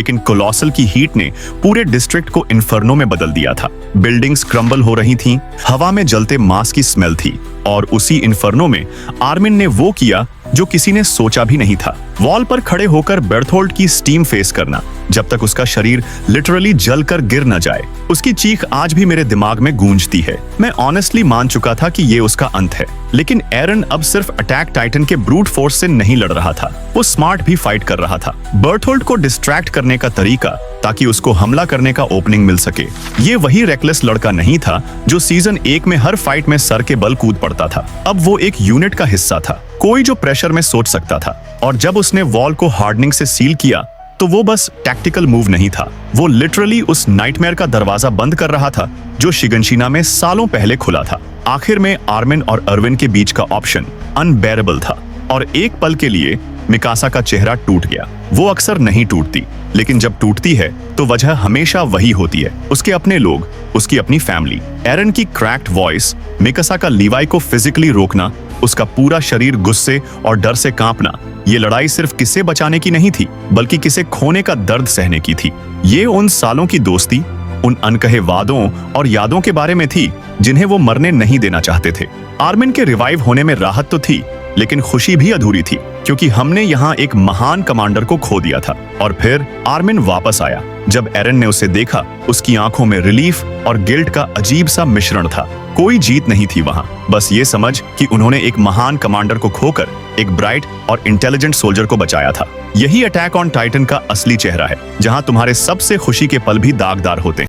लेकिन कोलोसल की हीट ने पूरे डिस्ट्रिक्ट को इन्फर्नो में बदल दिया था। बिल्डिंग्स क्रम्बल हो रही थीं, हवा में जलते मांस की स्मेल थी और उसी इन्फर्नो में आर्मिन ने वो किया जो किसी ने सोचा भी नहीं था। वॉल पर खड़े होकर बेर्थोल्ड की स्टीम फेस करना जब तक उसका शरीर लिटरली जलकर गिर न जाए। उसकी चीख आज भी मेरे दिमाग में गूंजती है। मैं ऑनेस्टली मान चुका था कि ये उसका अंत है, लेकिन एरन अब सिर्फ अटैक टाइटन के ब्रूट फोर्स से नहीं लड़ रहा था, वो स्मार्ट भी फाइट कर रहा था। बेर्थोल्ड को डिस्ट्रैक्ट करने का तरीका ताकि उसको हमला करने का ओपनिंग मिल सके। ये वही रेकलेस लड़का नहीं था जो सीजन 1 में हर फाइट में सर के बल कूद पड़ता था। अब वो एक यूनिट का हिस्सा था, कोई जो प्रेशर में सोच सकता था। और जब उसने वॉल को हार्डनिंग से सील किया तो वो बस टैक्टिकल मूव नहीं था, वो लिटरली उस नाइटमेयर का दरवाजा बंद कर रहा था जो शिगनशीना में सालों पहले खुला था। आखिर में आर्मिन और अर्विन के बीच का ऑप्शन अनबेरेबल था और एक पल के लिए मिकासा का चेहरा टूट गया। वो अक्सर नहीं टूटती, लेकिन जब टूटती है तो वजह हमेशा वही होती है, उसके अपने लोग, उसकी अपनी फैमिली। एरन की क्रैक्ड वॉइस, मिकासा का लीवाई को फिजिकली रोकना, उसका पूरा शरीर गुस्से और डर से कांपना, ये लड़ाई सिर्फ किसे बचाने की नहीं थी, बल्कि किसे खोने का दर्द सहने की थी। ये उन सालों की दोस्ती, उन अनकहे वादों और यादों के बारे में थी जिन्हें वो मरने नहीं देना चाहते थे। आर्मिन के रिवाइव होने में राहत तो थी, लेकिन खुशी भी अधूरी थी, क्योंकि हमने यहाँ एक महान कमांडर को खो दिया था। और फिर आर्मिन वापस आया। जब एरन ने उसे देखा, उसकी आंखों में रिलीफ और गिल्ट का अजीब सा मिश्रण था। कोई जीत नहीं थी वहां, बस ये समझ कि उन्होंने एक महान कमांडर को खोकर एक ब्राइट और इंटेलिजेंट सोल्जर को बचाया था। यही अटैक ऑन टाइटन का असली चेहरा है, जहां तुम्हारे सबसे खुशी के पल भी दागदार होते हैं।